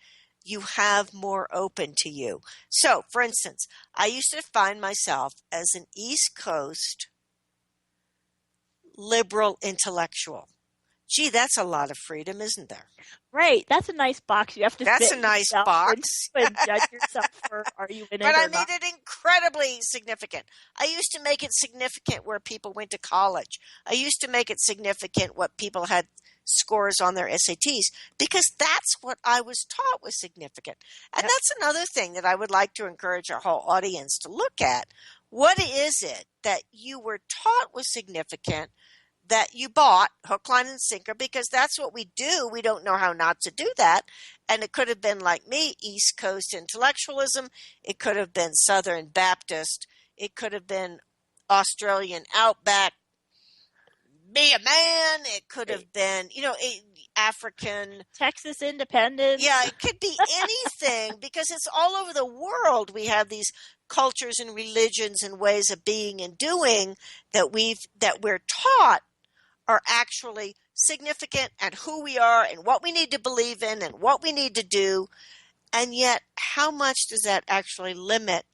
[SPEAKER 2] you have more open to you. So, for instance, I used to define myself as an East Coast liberal intellectual. Gee, that's a lot of freedom, isn't there?
[SPEAKER 3] Right. That's a nice box. You have to
[SPEAKER 2] That's
[SPEAKER 3] fit
[SPEAKER 2] a nice
[SPEAKER 3] yourself
[SPEAKER 2] box.
[SPEAKER 3] and judge yourself for, are you in it
[SPEAKER 2] But
[SPEAKER 3] or
[SPEAKER 2] I made
[SPEAKER 3] not?
[SPEAKER 2] it incredibly significant. I used to make it significant where people went to college. I used to make it significant what people had scores on their SATs, because that's what I was taught was significant. And that's another thing that I would like to encourage our whole audience to look at. What is it that you were taught was significant, that you bought hook, line, and sinker, because that's what we do. We don't know how not to do that. And it could have been like me, East Coast intellectualism. It could have been Southern Baptist. It could have been Australian outback, be a man. It could have been, African.
[SPEAKER 3] Texas independence.
[SPEAKER 2] Yeah, it could be anything, because it's all over the world. We have these cultures and religions and ways of being and doing that we're taught are actually significant, and who we are and what we need to believe in and what we need to do. And yet, how much does that actually limit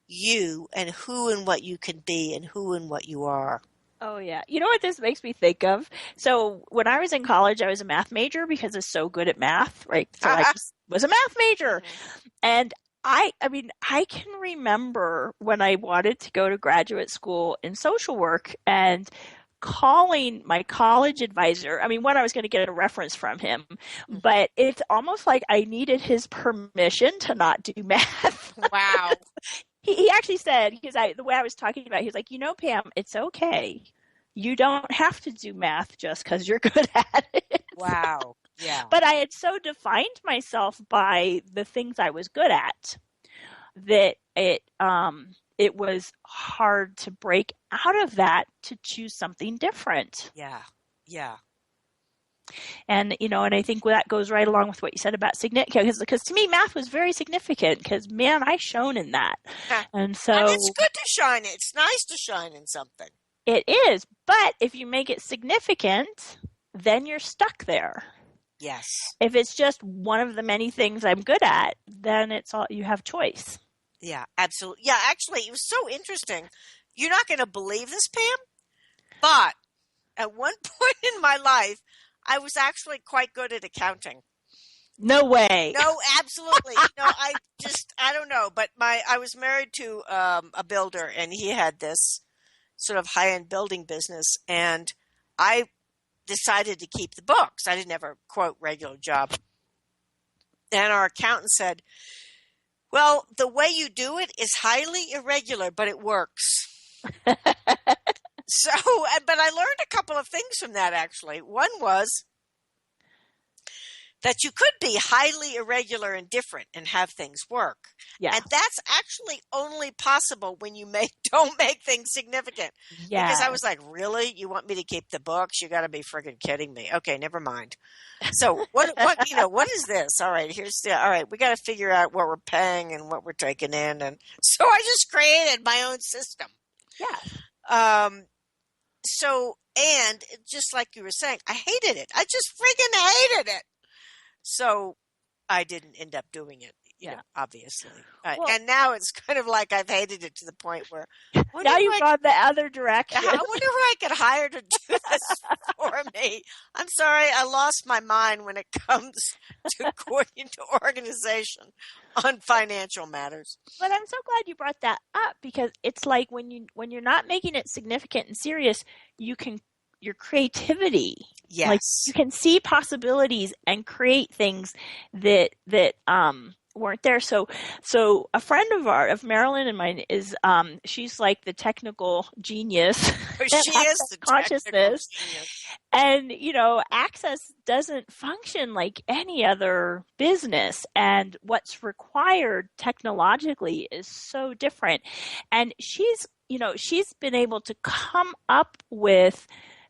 [SPEAKER 2] you and who and what you can be and who and what you are?
[SPEAKER 3] Oh, yeah. You know what this makes me think of? So when I was in college, I was a math major because I was so good at math, right? So I just was a math major. And I can remember when I wanted to go to graduate school in social work and calling my college advisor. I mean, one, I was going to get a reference from him, but it's almost like I needed his permission to not do math.
[SPEAKER 2] Wow.
[SPEAKER 3] He actually said, because the way I was talking about it, he was like, Pam, it's okay. You don't have to do math just because you're good at it.
[SPEAKER 2] Wow. Yeah.
[SPEAKER 3] But I had so defined myself by the things I was good at that it was hard to break out of that to choose something different.
[SPEAKER 2] Yeah. Yeah.
[SPEAKER 3] And, and I think that goes right along with what you said about significant, because to me, math was very significant because, man, I shone in that. And so
[SPEAKER 2] and it's good to shine. It's nice to shine in something.
[SPEAKER 3] It is. But if you make it significant, then you're stuck there.
[SPEAKER 2] Yes.
[SPEAKER 3] If it's just one of the many things I'm good at, then it's all you have choice.
[SPEAKER 2] Yeah, absolutely. Yeah, actually, it was so interesting. You're not going to believe this, Pam, but at one point in my life, I was actually quite good at accounting.
[SPEAKER 3] No way.
[SPEAKER 2] No, absolutely. I don't know, but I was married to a builder, and he had this sort of high-end building business, and I decided to keep the books. I didn't have a, quote, regular job. And our accountant said, well, the way you do it is highly irregular, but it works. But I learned a couple of things from that, actually. One was that you could be highly irregular and different and have things work.
[SPEAKER 3] Yeah.
[SPEAKER 2] And that's actually only possible when you don't make things significant.
[SPEAKER 3] Yeah.
[SPEAKER 2] Because I was like, really? You want me to keep the books? You got to be friggin' kidding me. Okay, never mind. So what is this? All right, we got to figure out what we're paying and what we're taking in. And so I just created my own system.
[SPEAKER 3] Yeah.
[SPEAKER 2] And just like you were saying, I hated it. I just friggin' hated it. So I didn't end up doing it, obviously. And now it's kind of like I've hated it to the point where
[SPEAKER 3] now you've gone the other direction.
[SPEAKER 2] I wonder who I could hire to do this for me. I'm sorry, I lost my mind when it comes to going into organization on financial matters.
[SPEAKER 3] But I'm so glad you brought that up, because it's like when you're not making it significant and serious, your creativity.
[SPEAKER 2] Yes.
[SPEAKER 3] Like you can see possibilities and create things that weren't there. So a friend of Marilyn and mine is she's like the technical genius.
[SPEAKER 2] She is the
[SPEAKER 3] consciousness. And Access doesn't function like any other business, and what's required technologically is so different. And she's been able to come up with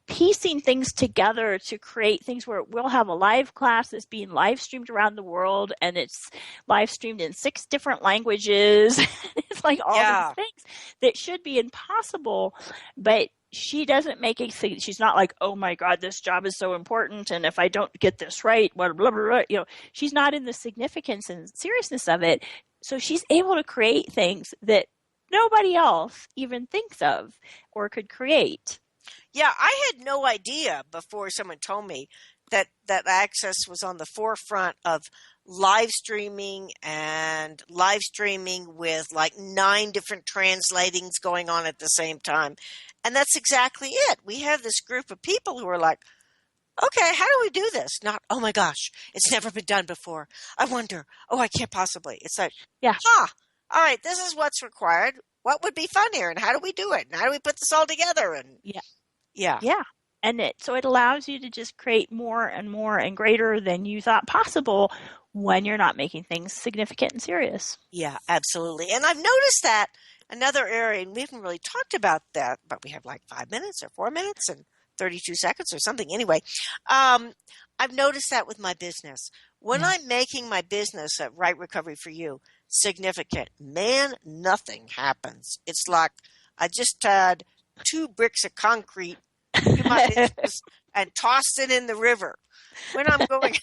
[SPEAKER 3] piecing things together to create things where we'll have a live class that's being live streamed around the world, and it's live streamed in 6 different languages. It's like all these things that should be impossible, but she doesn't make it. She's not like, oh my God, this job is so important, and if I don't get this right, blah, blah, blah, blah. She's not in the significance and seriousness of it. So she's able to create things that nobody else even thinks of or could create.
[SPEAKER 2] Yeah, I had no idea before someone told me that Access was on the forefront of live streaming with like 9 different translatings going on at the same time. And that's exactly it. We have this group of people who are like, okay, how do we do this? Not, oh my gosh, it's never been done before. I wonder, I can't possibly. It's like, all right, this is what's required. What would be fun here? And how do we do it? And how do we put this all together? And Yeah.
[SPEAKER 3] And so it allows you to just create more and more and greater than you thought possible when you're not making things significant and serious.
[SPEAKER 2] Yeah, absolutely. And I've noticed that another area, and we haven't really talked about that, but we have like 5 minutes or 4 minutes and 32 seconds or something. Anyway, I've noticed that with my business. When I'm making my business at Right Recovery for You significant, man, nothing happens. It's like I just had 2 bricks of concrete and tossed it in the river. When I'm going,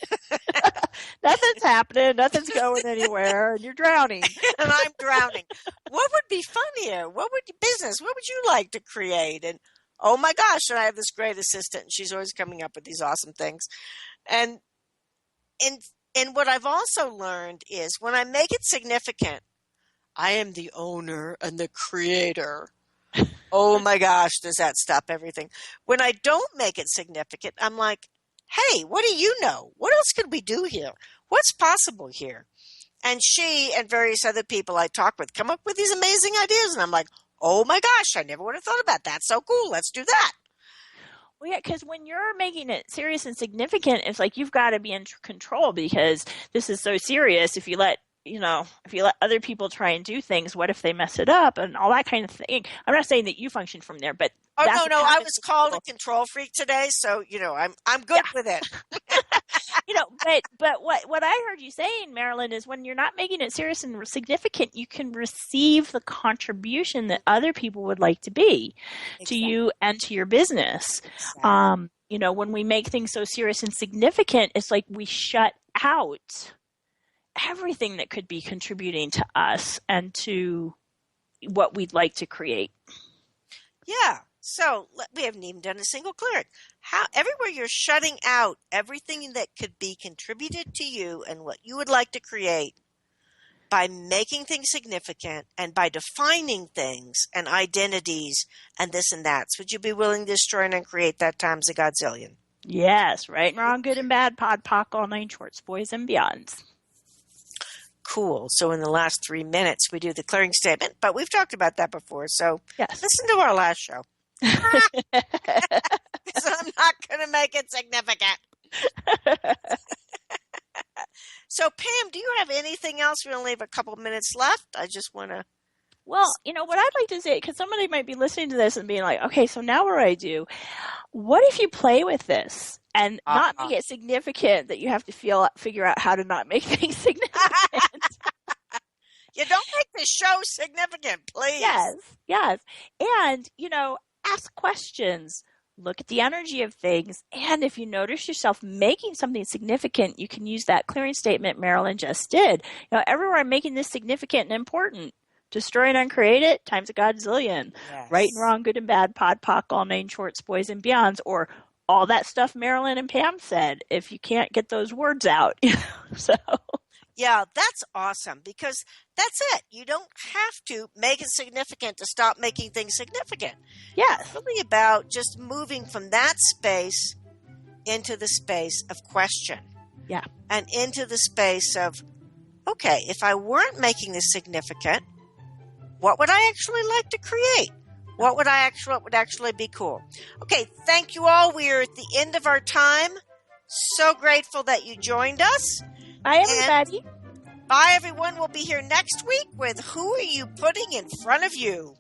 [SPEAKER 3] nothing's happening, nothing's going anywhere, and you're drowning.
[SPEAKER 2] And I'm drowning. What would be fun here? What would you like to create? And oh my gosh, and I have this great assistant, and she's always coming up with these awesome things. And what I've also learned is when I make it significant, I am the owner and the creator. Oh my gosh, does that stop everything? When I don't make it significant, I'm like, hey, what do you know? What else could we do here? What's possible here? And she and various other people I talk with come up with these amazing ideas. And I'm like, oh my gosh, I never would have thought about that. So cool. Let's do that.
[SPEAKER 3] Well, yeah, because when you're making it serious and significant, it's like you've got to be in control, because this is so serious. If you let other people try and do things, what if they mess it up and all that kind of thing? I'm not saying that you function from there, but
[SPEAKER 2] no, I was called a control freak today, so I'm good with it.
[SPEAKER 3] but what I heard you saying, Marilyn, is when you're not making it serious and significant, you can receive the contribution that other people would like to be to you and to your business.
[SPEAKER 2] Exactly.
[SPEAKER 3] When we make things so serious and significant, it's like we shut out everything that could be contributing to us and to what we'd like to create.
[SPEAKER 2] Yeah. So we haven't even done a single clearing. Everywhere you're shutting out everything that could be contributed to you and what you would like to create by making things significant and by defining things and identities and this and that. So would you be willing to destroy and create that times a godzillion?
[SPEAKER 3] Yes, right and wrong, good and bad, pod, poc, all nine shorts, boys and beyonds.
[SPEAKER 2] Cool. So in the last 3 minutes, we do the clearing statement, but we've talked about that before. So
[SPEAKER 3] yes.
[SPEAKER 2] Listen to our last show. Because I'm not going to make it significant. So, Pam, do you have anything else? We only have a couple minutes left. I just want to.
[SPEAKER 3] Well, what I'd like to say, because somebody might be listening to this and being like, okay, so now what do I do? What if you play with this and not make it significant that you have to figure out how to not make things significant?
[SPEAKER 2] You don't make the show significant, please.
[SPEAKER 3] Yes. And, ask questions. Look at the energy of things. And if you notice yourself making something significant, you can use that clearing statement Marilyn just did. Everywhere I'm making this significant and important. Destroy and uncreate it times a godzillion.
[SPEAKER 2] Yes.
[SPEAKER 3] Right and wrong, good and bad, pod, poc, all nine shorts, boys and beyonds, or all that stuff Marilyn and Pam said, if you can't get those words out. So.
[SPEAKER 2] Yeah, that's awesome because that's it. You don't have to make it significant to stop making things significant.
[SPEAKER 3] Yes.
[SPEAKER 2] It's really about just moving from that space into the space of question.
[SPEAKER 3] Yeah.
[SPEAKER 2] And into the space of, okay, if I weren't making this significant, what would I actually like to create? What would actually be cool? Okay, thank you all. We are at the end of our time. So grateful that you joined us.
[SPEAKER 3] Bye, everybody.
[SPEAKER 2] Bye, everyone. We'll be here next week with Who Are You Putting in Front of You?